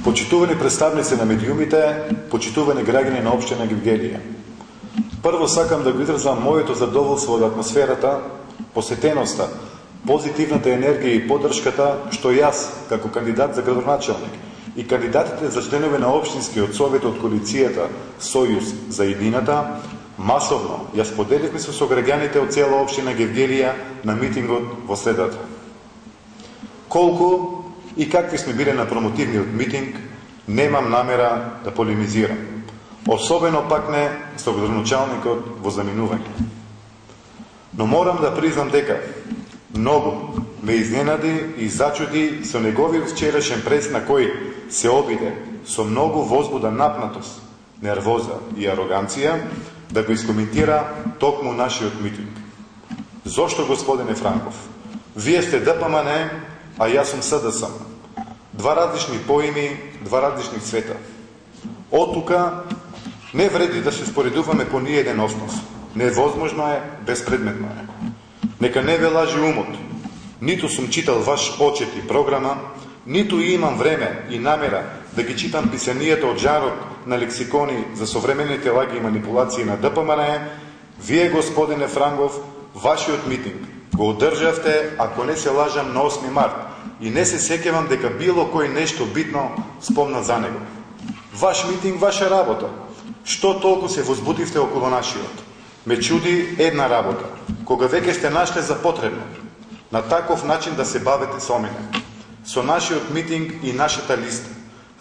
Почитувани представници на медиумите, почитувани граѓани на општина Гевгелија. Прво сакам да го изразам моето задоволство од атмосферата, посетеноста, позитивната енергија и поддршката што јас, како кандидат за градоначалник и кандидатите за членови на општинскиот совет од коалицијата Сојуз за иднината, масовно ја споделивме со сограѓаните од цела општина Гевгелија на митингот во средата. Колку и какви сме биле на промотивниот митинг, немам намера да полемизирам. Особено пак не со градоначалникот во заминување. Но морам да признам дека многу ме изненади и зачуди со неговиот вчерашен прес на кој се обиде со многу возбуда, напнатост, нервоза и ароганција да го искоментира токму нашиот митинг. Зошто, господине Франков? Вие сте ДПМН, а јас сум СДСМ. Два различни поими, два различни света. Оттука не вреди да се споредуваме по ниеден основ. Невозможно е, безпредметно е. Нека не ве лажи умот. Ниту сум читал ваш очет и програма, ниту имам време и намера да ги читам писанијата од жарот на лексикони за современите лаги и манипулации на ДПМН. Вие, господине Франков, вашиот митинг го одржавте, ако не се лажам, на 8 март и не се сеќавам дека било кој нешто битно спомна за него. Ваш митинг, ваша работа. Што толку се возбудивте околу нашиот? Ме чуди една работа. Кога веќе сте нашле за потребно на таков начин да се бавите со мене, со нашиот митинг и нашата листа,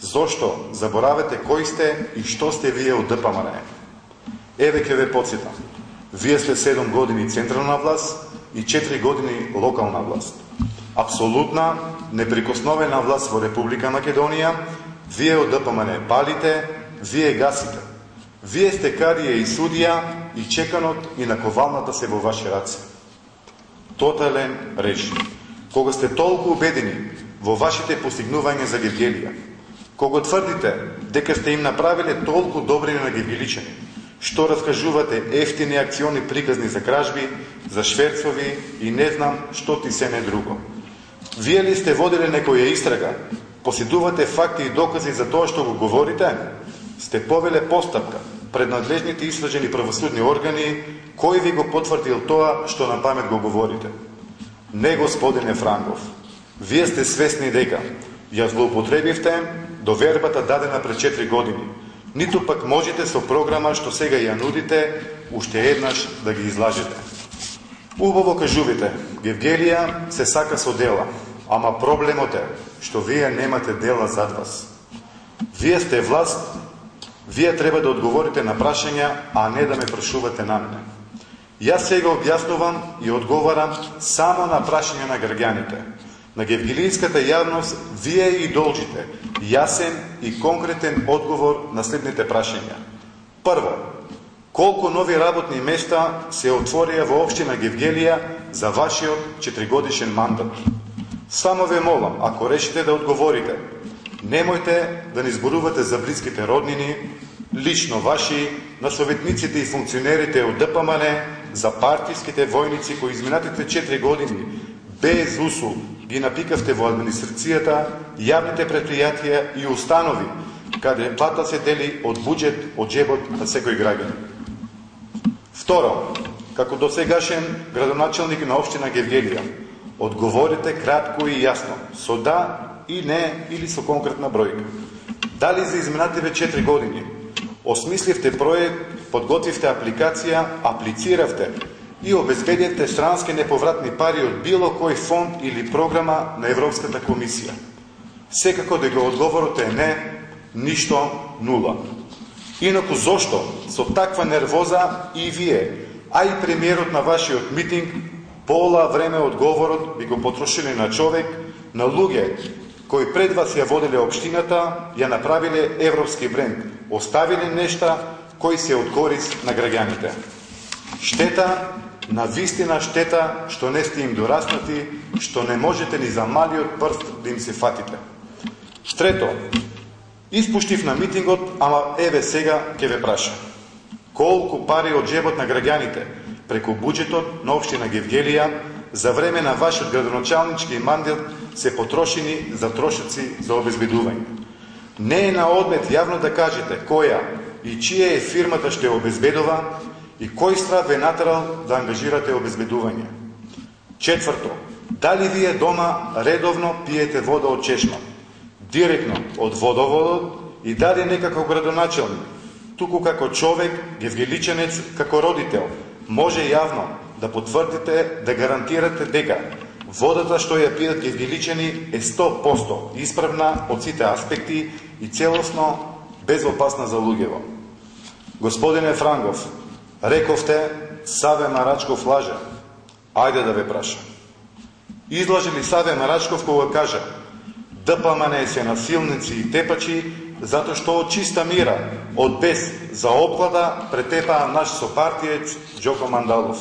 зошто заборавате кои сте и што сте вие од ДПМН? Еве ќе ве потсетам. Вие сте 7 години централна власт и 4 години локална власт. Апсолутна, неприкосновена власт во Република Македонија. Вие од ДПМН палите, вие гасите. Вие сте карија и судија и чеканот и наковалната се во ваши раце. Тотален режим. Кога сте толку убедени во вашите постигнувања за Гевгелија, кога тврдите дека сте им направиле толку добри на гевгеличани, што раскажувате ефтини акциони приказни за кражби, за шверцови и не знам што ти се не друго. Вие ли сте водиле некоја истрага? Поседувате факти и докази за тоа што го говорите? Сте повеле постапка пред надлежните истражени правосудни органи, кој ви го потврдил тоа што на памет го говорите? Не, господине Франков. Вие сте свесни дека ја злоупотребивте довербата дадена пред 4 години. Ниту пак можете со програма што сега ја нудите уште еднаш да ги излажете. Убаво кажувате, Гевгелија се сака со дела, ама проблемот е што вие немате дела зад вас. Вие сте власт, вие треба да одговорите на прашања, а не да ме прашувате на мене. Јас сега објаснувам и одговарам само на прашања на граѓаните. На гевгелијската јавност вие и должите јасен и конкретен одговор на следните прашања. Прво, колку нови работни места се отворија во општина Гевгелија за вашиот 4-годишен мандат? Само ве молам, ако решите да одговорите, немојте да ни зборувате за блиските роднини, лично ваши, на советниците и функционерите од ДПМН, за партиските војници кои изминатите 4 години без усул ги напикавте во администрацијата, јавните предпријатија и установи, каде плата се дели од буџет, од џебот на секој граѓанин. Второ, како досегашен градоначалник на општина Гевгелија, одговорите кратко и јасно, со да и не или со конкретна бројка. Дали за изминативе 4 години осмисливте проект, подготвивте апликација, аплициравте и обезбедивте странски неповратни пари од било кој фонд или програма на Европската комисија? Секако дека одговорот е не, ништо, нула. Инаку зошто со таква нервоза и вие, а и премиерот на вашиот митинг, пола време одговорот би го потрошили на човек, на луѓе кои пред вас ја воделе општината, ја направиле европски бренд, оставиле нешта кои се од корист на граѓаните. Штета, на вистина штета, што не сте им дораснати, што не можете ни за малиот прст да им се фатите. Трето, испуштив на митингот, ама еве сега ќе ве прашам. Колку пари од џебот на граѓаните преку буџетот на општина Гевгелија за време на вашиот градоначалнички мандат се потрошени за трошоци за обезбедување? Не е на одмет јавно да кажете која и чија е фирмата што ја обезбедува и кој страв ве натерал да ангажирате обезбедување. Четврто, дали вие дома редовно пиете вода од чешма, директно од водоводот и дали не како градоначелник, туку како човек, гевгеличанец, како родител, може јавно да потврдите, да гарантирате дека водата што ја пијат гевгеличани е 100% исправна од сите аспекти и целосно безопасна за луѓево. Господине Франгов, рековте Саве Марачков лаже. Ајде да ве прашам. Излаже ли Саве Марачков кога кажа ДПМН се насилници и тепачи затоа што од чиста мира, од без за обклада претепаа наш сопартиец Џоко Мандалов?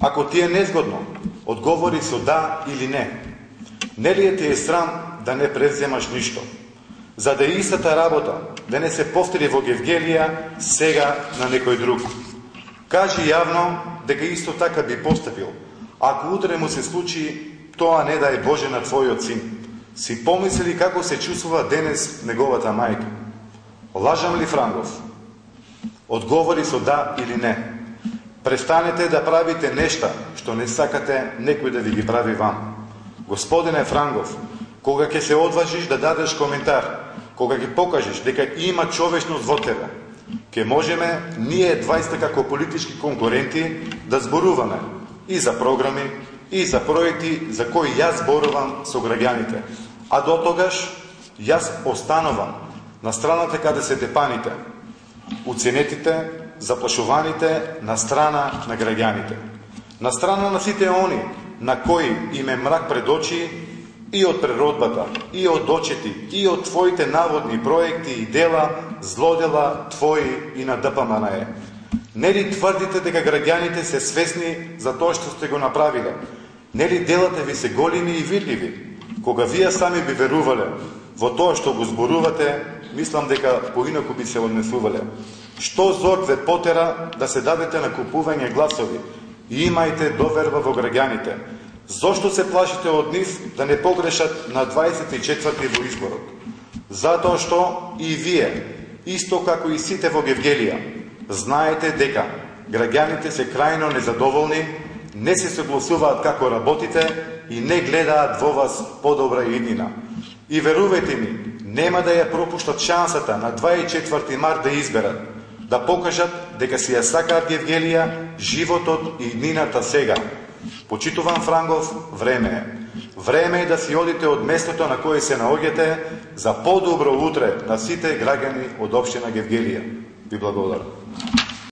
Ако ти е незгодно, одговори со да или не. Нели е ти е срам да не превземаш ништо? За да е истата работа, да не се повтори во Гевгелија сега на некој друг. Кажи јавно дека исто така би постапил, ако утре му се случи тоа не дај Боже на твојот син. Си помисли како се чувствува денес неговата мајка? Лажам ли, Франгов? Одговори со да или не. Престанете да правите нешта што не сакате некој да ви ги прави вам. Господине Франгов, кога ќе се одважиш да дадеш коментар, кога ќе покажеш дека има човечност во тебе, ќе можеме ние 20 како политички конкуренти да зборуваме и за програми, и за проекти за кои јас зборувам со граѓаните. А до тогаш, јас останувам на страната каде се депаните, уценетите, заплашуваните, на страна на граѓаните. На страна на сите они на кои им е мрак пред очи и од природбата, и од очети, и од твоите наводни проекти и дела, злодела твои и на ДПМН. Нели тврдите дека граѓаните се свесни за тоа што сте го направиле? Нели делата ви се големи и видливи? Кога вие сами би верувале во тоа што го зборувате, мислам дека поинаку би се однесувале. Што зор ве потера да се дадете на купување гласови и имајте доверба во граѓаните? Зошто се плашите од нив да не погрешат на 24-ти во изборот? Затоа што и вие, исто како и сите во Гевгелија, знаете дека граѓаните се крајно незадоволни, не се согласуваат како работите и не гледаат во вас подобра иднина. И верувајте ми, нема да ја пропуштат шансата на 24 март да изберат, да покажат дека си ја сакаат Гевгелија, животот и иднината сега. Почитуван Франгов, време е. Време е да си одите од местото на кое се наоѓате за подобро утре на сите граѓани од општина Гевгелија. Ви благодарам.